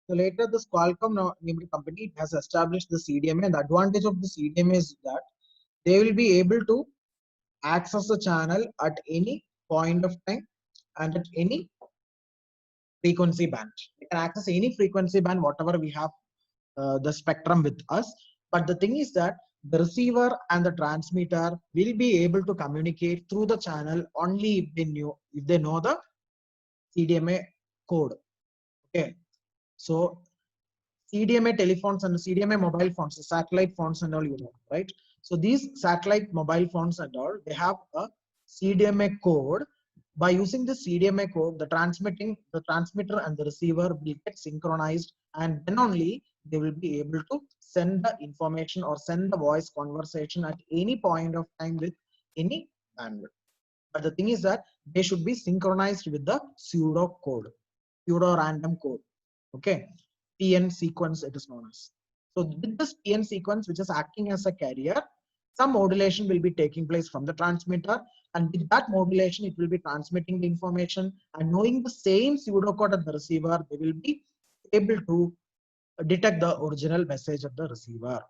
So later, this Qualcomm named company has established the CDMA, and the advantage of the CDMA is that they will be able to access the channel at any point of time and at any frequency band. We can access any frequency band, whatever we have the spectrum with us. But the thing is that the receiver and the transmitter will be able to communicate through the channel only if they know the CDMA code. Okay, so CDMA telephones and CDMA mobile phones, the satellite phones and all, you know, right? So these satellite mobile phones and all, they have a CDMA code. By using the CDMA code, the transmitter and the receiver will get synchronized, and then only they will be able to send the information or send the voice conversation at any point of time with any bandwidth. But the thing is that they should be synchronized with the pseudo code, pseudo random code. Okay, PN sequence it is known as. So with this PN sequence, which is acting as a carrier, some modulation will be taking place from the transmitter, and with that modulation, it will be transmitting the information, and knowing the same pseudocode at the receiver, they will be able to detect the original message of the receiver.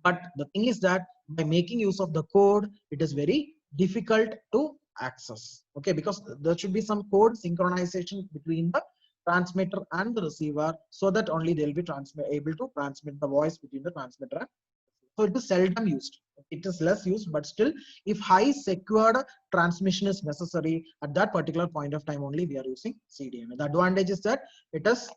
But the thing is that by making use of the code, it is very difficult to access. Okay, because there should be some code synchronization between the transmitter and the receiver, so that only they'll be able to transmit the voice between the transmitter. So it is seldom used. It is less used, but still, if high secured transmission is necessary at that particular point of time, only we are using CDMA. The advantage is that it is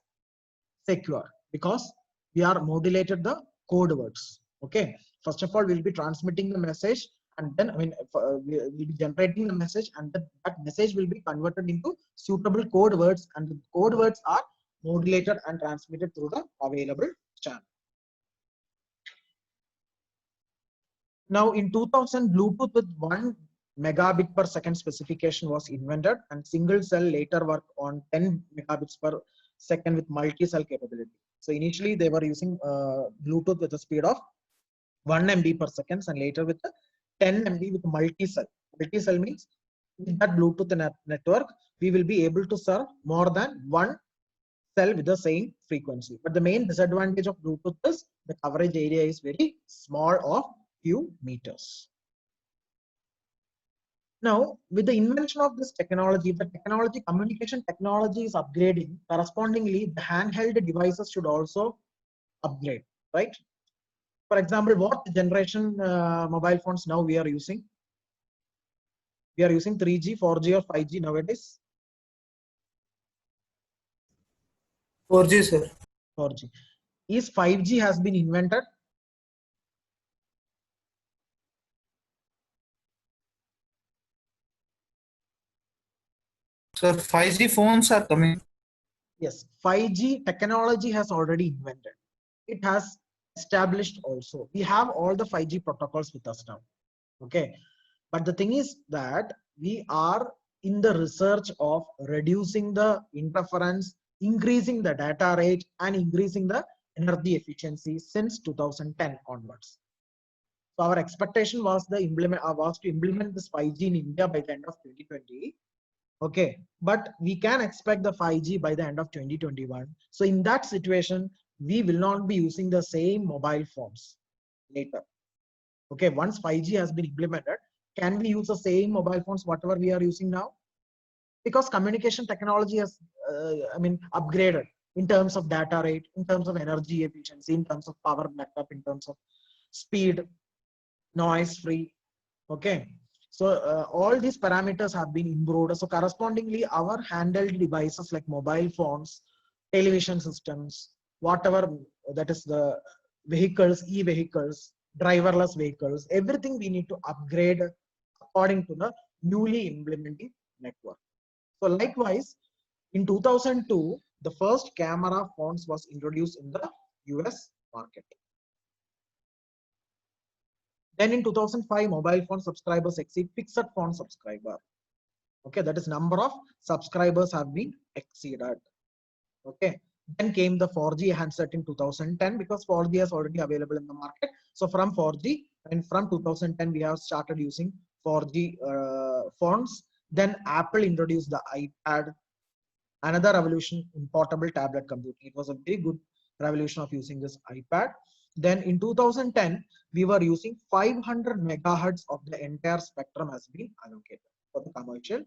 secure because we are modulated the code words. Okay, first of all, we'll be transmitting the message, and then we'll be generating the message, and that message will be converted into suitable code words, and the code words are modulated and transmitted through the available channel. Now in 2000, Bluetooth with 1 megabit per second specification was invented, and single cell later worked on 10 megabits per second with multi-cell capability. So initially they were using Bluetooth with a speed of 1 MB per second, and later with the 10 MB with multi-cell. Multi-cell means with that Bluetooth network, we will be able to serve more than one cell with the same frequency. But the main disadvantage of Bluetooth is the coverage area is very small, of few meters. Now, with the invention of this technology, communication technology is upgrading. Correspondingly, the handheld devices should also upgrade, right? For example, what generation mobile phones now we are using? We are using 3G, 4G, or 5G nowadays? 4G, sir. 4G. Is 5G has been invented? Sir, 5G phones are coming. Yes, 5G technology has already invented. It has established also. We have all the 5G protocols with us now. Okay, but the thing is that we are in the research of reducing the interference, increasing the data rate, and increasing the energy efficiency since 2010 onwards. So our expectation was to implement this 5G in India by the end of 2020. Okay, but we can expect the 5G by the end of 2021. So in that situation, we will not be using the same mobile phones later. Okay, once 5G has been implemented, can we use the same mobile phones whatever we are using now? Because communication technology has upgraded in terms of data rate, in terms of energy efficiency, in terms of power backup, in terms of speed, noise free. Okay, so all these parameters have been improved. So correspondingly, our handheld devices like mobile phones, television systems, whatever that is the vehicles, e-vehicles, driverless vehicles, everything we need to upgrade according to the newly implemented network. So likewise, in 2002, the first camera phones was introduced in the US market. Then in 2005, mobile phone subscribers exceed fixed phone subscriber. Okay, that is number of subscribers have been exceeded. Okay, then came the 4G handset in 2010 because 4G is already available in the market. So from 4G and from 2010, we have started using 4G phones. Then Apple introduced the iPad. Another revolution in portable tablet computing. It was a very good revolution of using this iPad. Then in 2010, we were using 500 megahertz of the entire spectrum has been allocated for the commercial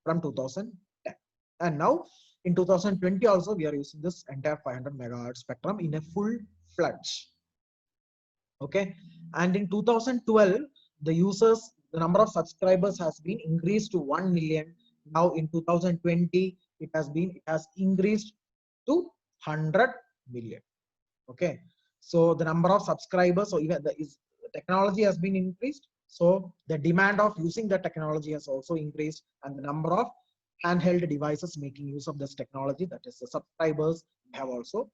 from 2010. And now in 2020 also, we are using this entire 500 megahertz spectrum in a full fledged. Okay. And in 2012, the number of subscribers has been increased to 1 million. Now in 2020, it has increased to 100 million. Okay. So the number of subscribers, so even the technology has been increased. So the demand of using the technology has also increased, and the number of handheld devices making use of this technology, that is the subscribers, have also.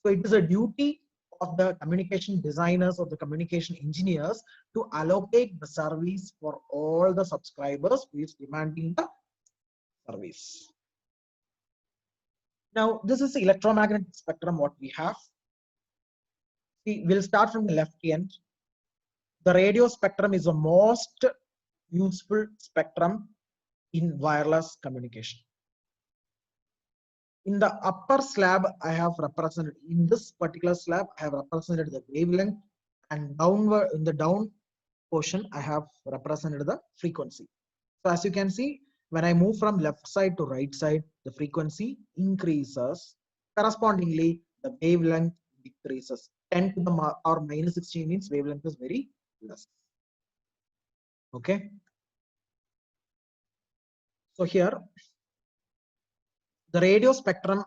So it is a duty of the communication designers or the communication engineers to allocate the service for all the subscribers who is demanding the service. Now, this is the electromagnetic spectrum what we have. See, we'll start from the left end. The radio spectrum is the most useful spectrum in wireless communication. In the upper slab, I have represented, in this particular slab, I have represented the wavelength, and downward in the down portion, I have represented the frequency. So as you can see, when I move from left side to right side, the frequency increases. Correspondingly, the wavelength decreases. 10 to the power minus 16 means wavelength is very less. Okay. So here, the radio spectrum